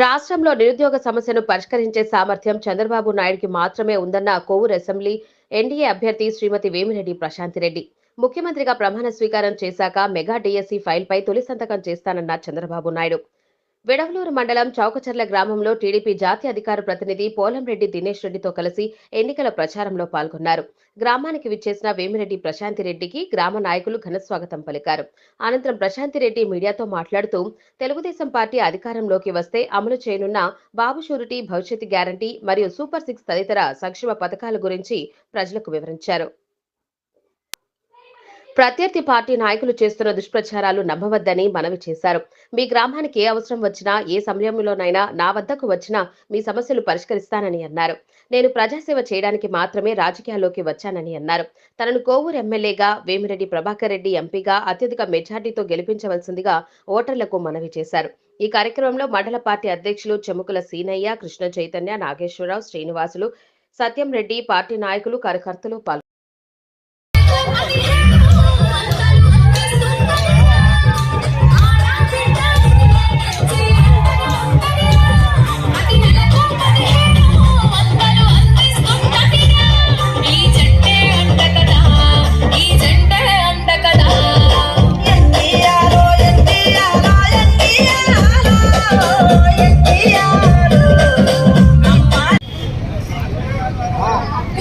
రాష్ట్రంలో నిరుద్యోగ సమస్యను పరిష్కరించే సామర్థ్యం చంద్రబాబు నాయుడికి మాత్రమే ఉందన్న కోవూరు అసెంబ్లీ ఎన్డీఏ అభ్యర్థి శ్రీమతి వేమిరెడ్డి ప్రశాంతిరెడ్డి. ముఖ్యమంత్రిగా ప్రమాణ స్వీకారం చేశాక మెగా డీఎస్సీ ఫైల్పై తొలి సంతకం చేస్తానన్న చంద్రబాబు నాయుడు. విడవలూరు మండలం చౌకచర్ల గ్రామంలో టీడీపీ జాతీయ అధికార ప్రతినిధి పోలంరెడ్డి దినేష్ రెడ్డితో కలిసి ఎన్నికల ప్రచారంలో పాల్గొన్నారు. గ్రామానికి విచ్చేసిన వేమిరెడ్డి ప్రశాంతిరెడ్డికి గ్రామ నాయకులు ఘనస్వాగతం పలికారు. అనంతరం ప్రశాంతిరెడ్డి మీడియాతో మాట్లాడుతూ తెలుగుదేశం పార్టీ అధికారంలోకి వస్తే అమలు చేయనున్న బాబు షూరిటీ, భవిష్యత్ గ్యారంటీ మరియు సూపర్ 6 తదితర సంక్షేమ పథకాల గురించి ప్రజలకు వివరించారు. ప్రత్యర్థి పార్టీ నాయకులు చేస్తున్న దుష్ప్రచారాలు నమ్మవద్దని మనవి చేశారు. మీ గ్రామానికి ఏ అవసరం వచ్చినా, ఏ సమయంలోనైనా నా వద్దకు వచ్చినా మీ సమస్యలు పరిష్కరిస్తానని అన్నారు. నేను ప్రజాసేవ చేయడానికి మాత్రమే రాజకీయాల్లోకి వచ్చానని అన్నారు. తనను కోవూరు ఎమ్మెల్యేగా, వేమిరెడ్డి ప్రభాకర్ రెడ్డి ఎంపీగా అత్యధిక మెజార్టీతో గెలిపించవలసిందిగా ఓటర్లకు మనవి చేశారు. ఈ కార్యక్రమంలో మండల పార్టీ అధ్యక్షులు చెముకుల సీనయ్య, కృష్ణ చైతన్య, నాగేశ్వరరావు, శ్రీనివాసులు, సత్యం రెడ్డి, పార్టీ నాయకులు, కార్యకర్తలు పాల్గొన్నారు.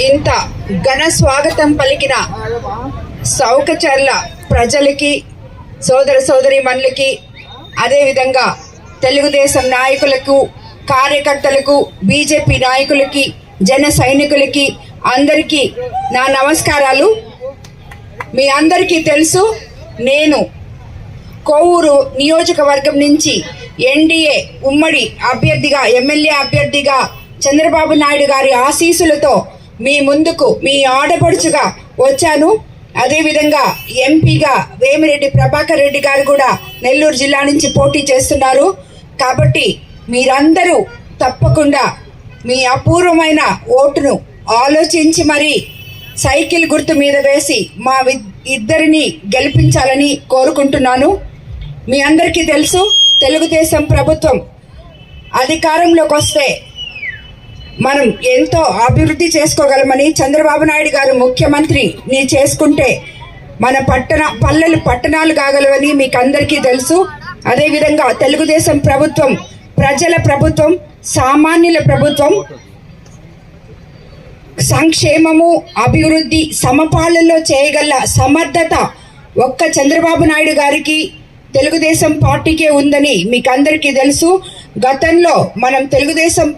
ఇంత ఘన స్వాగతం పలికిన చౌకచర్ల ప్రజలకి, సోదర సోదరీమణులకి, అదేవిధంగా తెలుగుదేశం నాయకులకు, కార్యకర్తలకు, బీజేపీ నాయకులకి, జన సైనికులకి అందరికీ నా నమస్కారాలు. మీ అందరికీ తెలుసు, నేను కోవూరు నియోజకవర్గం నుంచి ఎన్డీఏ ఉమ్మడి అభ్యర్థిగా, ఎమ్మెల్యే అభ్యర్థిగా చంద్రబాబు నాయుడు గారి ఆశీస్సులతో మీ ముందుకు మీ ఆడపడుచుగా వచ్చాను. అదేవిధంగా ఎంపీగా వేమిరెడ్డి ప్రభాకర్ రెడ్డి గారు కూడా నెల్లూరు జిల్లా నుంచి పోటీ చేస్తున్నారు. కాబట్టి మీరందరూ తప్పకుండా మీ అపూర్వమైన ఓటును ఆలోచించి మరి సైకిల్ గుర్తు మీద వేసి మా ఇద్దరిని గెలిపించాలని కోరుకుంటున్నాను. మీ అందరికీ తెలుసు, తెలుగుదేశం ప్రభుత్వం అధికారంలోకి వస్తే మనం ఎంతో అభివృద్ధి చేసుకోగలమని, చంద్రబాబు నాయుడు గారు ముఖ్యమంత్రిని చేసుకుంటే మన పల్లెలు పట్టణాలు కాగలవని మీకు అందరికీ తెలుసు. అదేవిధంగా తెలుగుదేశం ప్రభుత్వం ప్రజల ప్రభుత్వం, సామాన్యుల ప్రభుత్వం, సంక్షేమము, అభివృద్ధి సమపాలనలో చేయగల సమర్థత ఒక్క చంద్రబాబు నాయుడు గారికి, తెలుగుదేశం పార్టీకే ఉందని మీకు అందరికీ తెలుసు. గతంలో మనం తెలుగుదేశం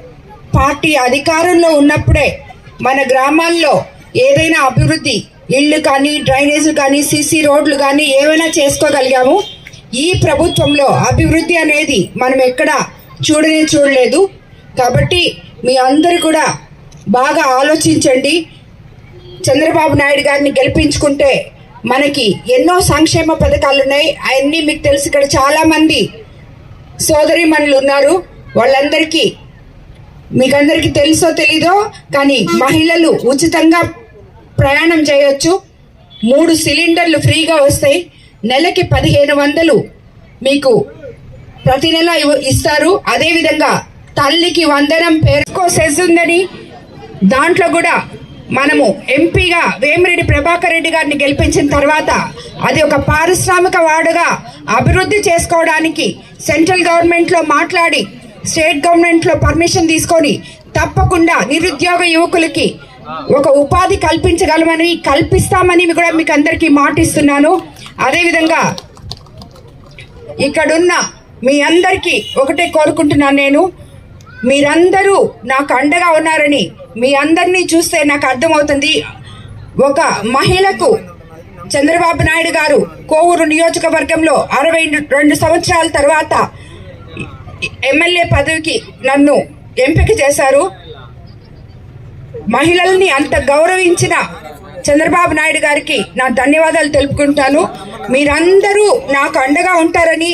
పార్టీ అధికారంలో ఉన్నప్పుడే మన గ్రామాల్లో ఏదైనా అభివృద్ధి, ఇళ్ళు కానీ, డ్రైనేజీలు కానీ, సీసీ రోడ్లు కానీ ఏమైనా చేసుకోగలిగాము. ఈ ప్రభుత్వంలో అభివృద్ధి అనేది మనం ఎక్కడ చూడలేదు. కాబట్టి మీ అందరూ కూడా బాగా ఆలోచించండి. చంద్రబాబు నాయుడు గారిని గెలిపించుకుంటే మనకి ఎన్నో సంక్షేమ పథకాలు ఉన్నాయి. అవన్నీ మీకు తెలుసు. ఇక్కడ చాలామంది సోదరీమణులు ఉన్నారు. వాళ్ళందరికీ మీకందరికీ తెలుసో తెలీదో కానీ మహిళలు ఉచితంగా ప్రయాణం చేయొచ్చు. 3 సిలిండర్లు ఫ్రీగా వస్తాయి. నెలకి 1500 మీకు ప్రతి నెల ఇస్తారు. అదేవిధంగా తల్లికి వందనం పేరుకో సెస్ ఉందని, దాంట్లో కూడా మనము ఎంపీగా వేమిరెడ్డి ప్రభాకర్ రెడ్డి గారిని గెలిపించిన తర్వాత అది ఒక పారిశ్రామిక వాడుగా అభివృద్ధి చేసుకోవడానికి సెంట్రల్ గవర్నమెంట్లో మాట్లాడి, స్టేట్ గవర్నమెంట్లో పర్మిషన్ తీసుకొని తప్పకుండా నిరుద్యోగ యువకులకి ఒక ఉపాధి కల్పిస్తామని కూడా మీకు అందరికీ మాటిస్తున్నాను. అదేవిధంగా ఇక్కడున్న మీ అందరికీ ఒకటే కోరుకుంటున్నాను, నేను మీరందరూ నాకు అండగా ఉన్నారని. మీ అందరినీ చూస్తే నాకు అర్థమవుతుంది, ఒక మహిళకు చంద్రబాబు నాయుడు గారు కోవూరు నియోజకవర్గంలో 62 సంవత్సరాల తర్వాత ఎమ్మెల్యే పదవికి నన్ను ఎంపిక చేశారు. మహిళల్ని అంత గౌరవించిన చంద్రబాబు నాయుడు గారికి నా ధన్యవాదాలు తెలుపుకుంటాను. మీరందరూ నాకు అండగా ఉంటారని,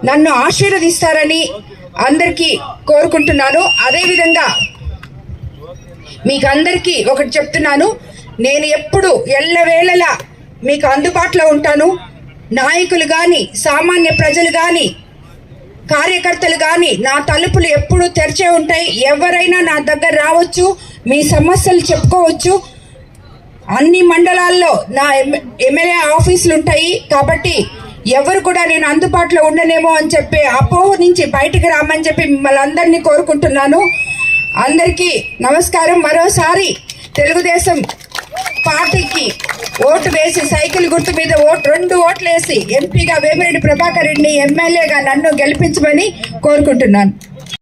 నన్ను ఆశీర్వదిస్తారని అందరికీ కోరుకుంటున్నాను. అదేవిధంగా మీకు అందరికీ ఒకటి చెప్తున్నాను, నేను ఎప్పుడు ఎల్లవేళలా మీకు అందుబాటులో ఉంటాను. నాయకులు కానీ, సామాన్య ప్రజలు కానీ కార్యకర్తలు కానీ నా తలుపులు ఎప్పుడూ తెరిచే ఉంటాయి. ఎవరైనా నా దగ్గర రావచ్చు, మీ సమస్యలు చెప్పుకోవచ్చు. అన్ని మండలాల్లో నా ఎమ్మెల్యే ఆఫీసులు ఉంటాయి కాబట్టి ఎవరు కూడా నేను అందుబాటులో ఉండనేమో అని చెప్పి అపోహ నుంచి బయటికి రామని చెప్పి మిమ్మల్ని అందరినీ కోరుకుంటున్నాను. అందరికీ నమస్కారం. మరోసారి తెలుగుదేశం పార్టీకి ఓటు వేసి సైకిల్ గుర్తు మీద 2 ఓట్లు వేసి ఎంపీగా వేమిరెడ్డి ప్రభాకర్ రెడ్డిని, ఎమ్మెల్యేగా నన్ను గెలిపించమని కోరుకుంటున్నాను.